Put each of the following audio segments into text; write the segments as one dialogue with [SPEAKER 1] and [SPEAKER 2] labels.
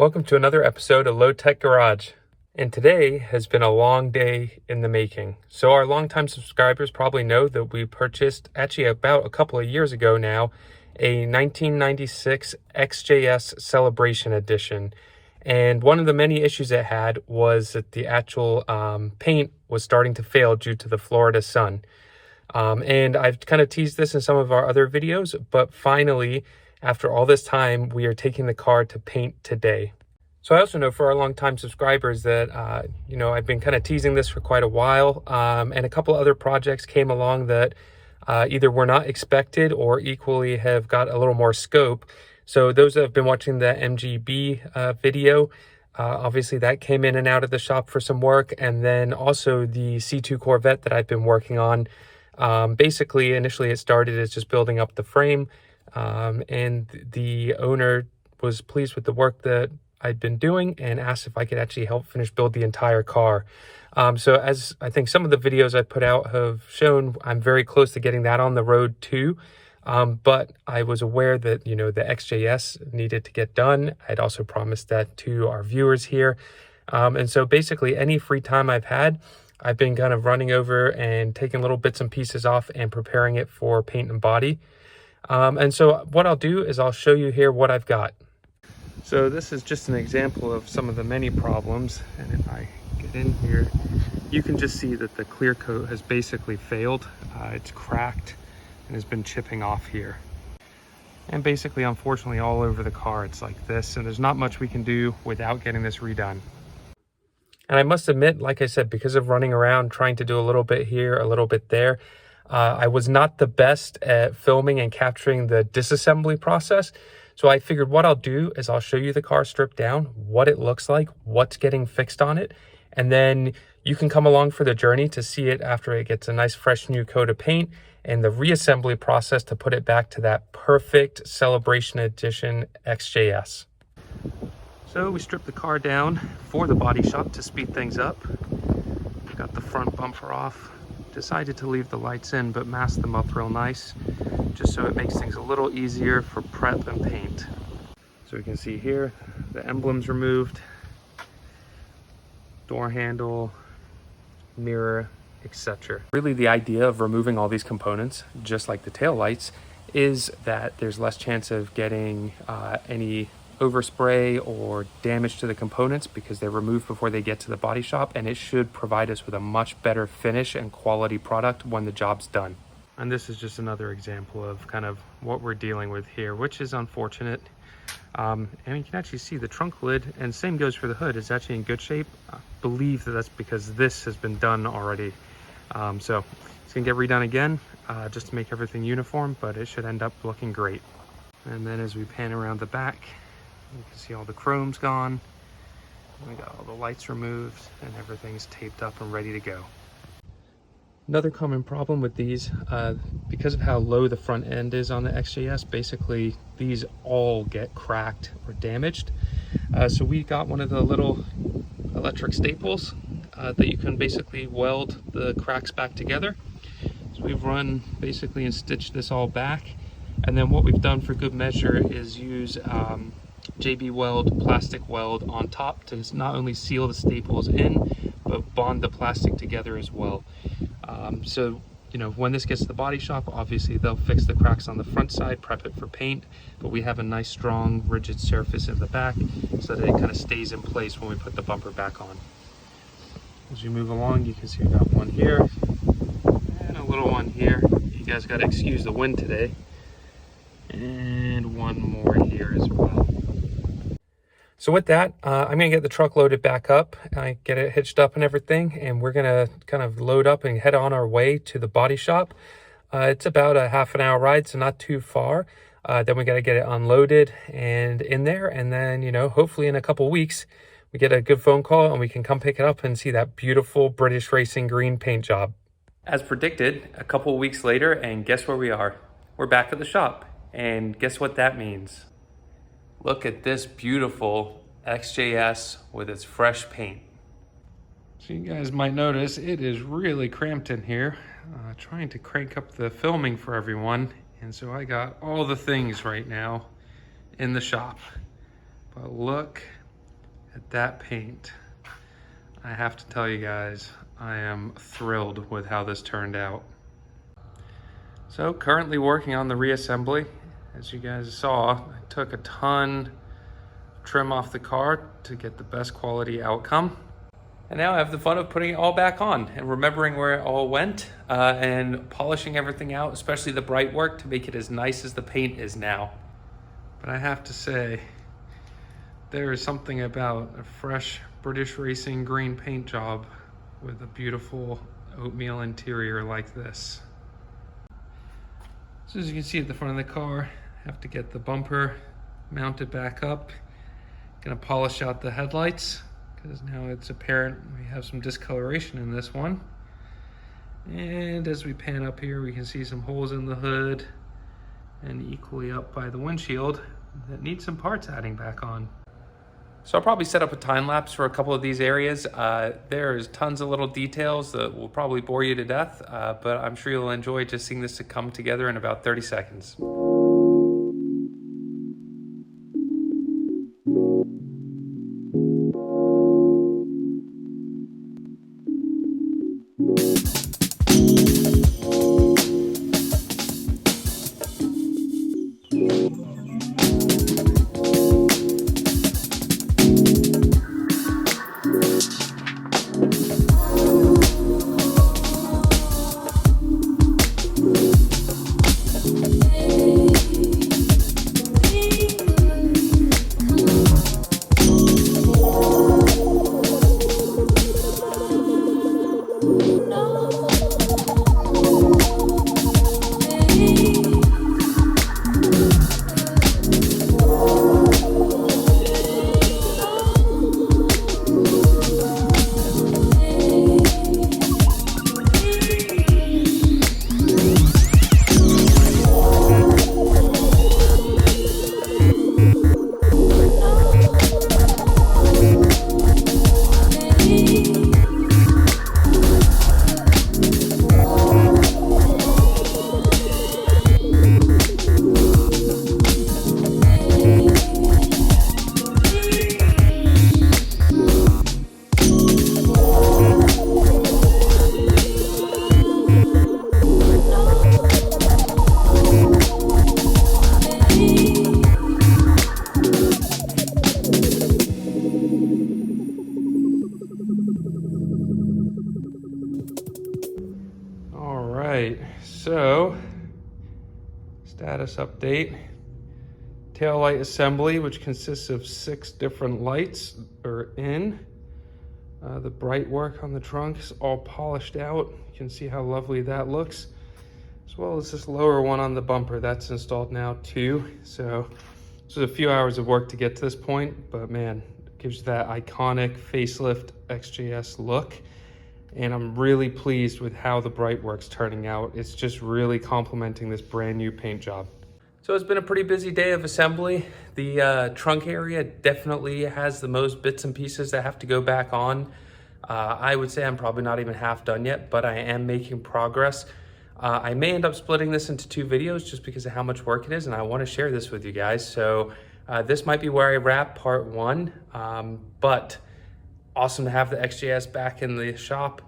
[SPEAKER 1] Welcome to another episode of Low Tech Garage. And today has been a long day in the making. So our longtime subscribers probably know that we purchased, actually about a couple of years ago now, a 1996 XJS Celebration Edition. And one of the many issues it had was that the actual paint was starting to fail due to the Florida sun. And I've kind of teased this in some of our other videos, but finally, after all this time, we are taking the car to paint today. So I also know for our longtime subscribers that, I've been kind of teasing this for quite a while. And a couple other projects came along that either were not expected or equally have got a little more scope. So those that have been watching the MGB video, obviously that came in and out of the shop for some work. And then also the C2 Corvette that I've been working on. Basically, initially it started as just building up the frame. And the owner was pleased with the work that I'd been doing and asked if I could actually help finish build the entire car. So as I think some of the videos I put out have shown, I'm very close to getting that on the road too. But I was aware that, the XJS needed to get done. I'd also promised that to our viewers here. And so basically any free time I've had, I've been kind of running over and taking little bits and pieces off and preparing it for paint and body. And so what I'll do is I'll show you here what I've got. So this is just an example of some of the many problems. And if I get in here, you can just see that the clear coat has basically failed. It's cracked and has been chipping off here. And basically, unfortunately, all over the car, it's like this. And there's not much we can do without getting this redone. And I must admit, like I said, because of running around, trying to do a little bit here, a little bit there, I was not the best at filming and capturing the disassembly process. So I figured what I'll do is I'll show you the car stripped down, what it looks like, what's getting fixed on it. And then you can come along for the journey to see it after it gets a nice fresh new coat of paint and the reassembly process to put it back to that perfect Celebration Edition XJS. So we stripped the car down for the body shop to speed things up. Got the front bumper off. Decided to leave the lights in but mask them up real nice just so it makes things a little easier for prep and paint. So we can see here the emblems removed, door handle, mirror, etc. Really the idea of removing all these components, just like the tail lights, is that there's less chance of getting any overspray or damage to the components because they're removed before they get to the body shop, and it should provide us with a much better finish and quality product when the job's done. And this is just another example of kind of what we're dealing with here, which is unfortunate. And you can actually see the trunk lid, and same goes for the hood, is actually in good shape. I believe that that's because this has been done already. So it's gonna get redone again just to make everything uniform, but it should end up looking great. And then as we pan around the back, you can see all the chrome's gone. We got all the lights removed and everything's taped up and ready to go. Another common problem with these, because of how low the front end is on the XJS, basically these all get cracked or damaged. So we got one of the little electric staples that you can basically weld the cracks back together. So we've run basically and stitched this all back. And then what we've done for good measure is use JB Weld plastic weld on top to not only seal the staples in, but bond the plastic together as well. So, when this gets to the body shop, obviously they'll fix the cracks on the front side, prep it for paint, but we have a nice strong rigid surface in the back so that it kind of stays in place when we put the bumper back on. As you move along, you can see we got one here and a little one here. You guys got to excuse the wind today. And one more here as well. So with that, I'm going to get the truck loaded back up, get it hitched up and everything, and we're going to kind of load up and head on our way to the body shop. It's about a half an hour ride, so not too far. Then we got to get it unloaded and in there, and then, hopefully in a couple weeks, we get a good phone call and we can come pick it up and see that beautiful British Racing green paint job. As predicted, a couple weeks later, and guess where we are? We're back at the shop, and guess what that means? Look at this beautiful XJS with its fresh paint. So you guys might notice it is really cramped in here. Trying to crank up the filming for everyone. And so I got all the things right now in the shop. But look at that paint. I have to tell you guys, I am thrilled with how this turned out. So currently working on the reassembly. As you guys saw, I took a ton of trim off the car to get the best quality outcome. And now I have the fun of putting it all back on and remembering where it all went and polishing everything out, especially the bright work, to make it as nice as the paint is now. But I have to say, there is something about a fresh British racing green paint job with a beautiful oatmeal interior like this. So as you can see at the front of the car, I have to get the bumper mounted back up. Gonna polish out the headlights because now it's apparent we have some discoloration in this one. And as we pan up here, we can see some holes in the hood and equally up by the windshield that need some parts adding back on. So I'll probably set up a time lapse for a couple of these areas. There's tons of little details that will probably bore you to death, but I'm sure you'll enjoy just seeing this to come together in about 30 seconds. So status update. Tail light assembly, which consists of 6 different lights, are in. The bright work on the trunk is all polished out. You can see how lovely that looks, as well as this lower one on the bumper. That's installed now too. So this is a few hours of work to get to this point, but man, it gives you that iconic facelift XJS look. And I'm really pleased with how the bright work's turning out. It's just really complementing this brand new paint job. So it's been a pretty busy day of assembly. The trunk area definitely has the most bits and pieces that have to go back on. I would say I'm probably not even half done yet, but I am making progress. I may end up splitting this into 2 videos just because of how much work it is, and I want to share this with you guys. So this might be where I wrap part 1, but awesome to have the XJS back in the shop.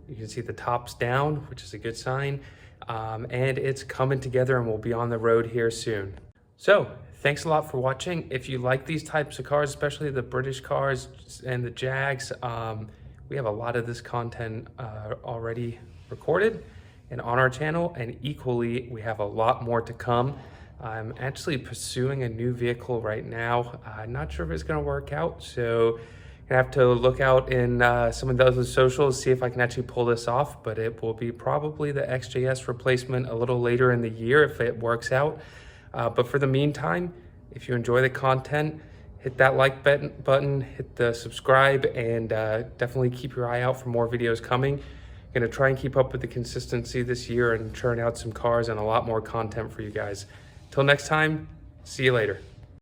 [SPEAKER 1] You can see the top's down, which is a good sign. And it's coming together and we'll be on the road here soon. So thanks a lot for watching. If you like these types of cars, especially the British cars and the Jags, we have a lot of this content already recorded and on our channel, and equally we have a lot more to come. I'm actually pursuing a new vehicle right now. I'm not sure if it's going to work out, so I have to look out in some of the other socials, see if I can actually pull this off, but it will be probably the XJS replacement a little later in the year if it works out. But for the meantime, if you enjoy the content, hit that like button, hit the subscribe, and definitely keep your eye out for more videos coming. I'm gonna try and keep up with the consistency this year and churn out some cars and a lot more content for you guys. Till next time, see you later.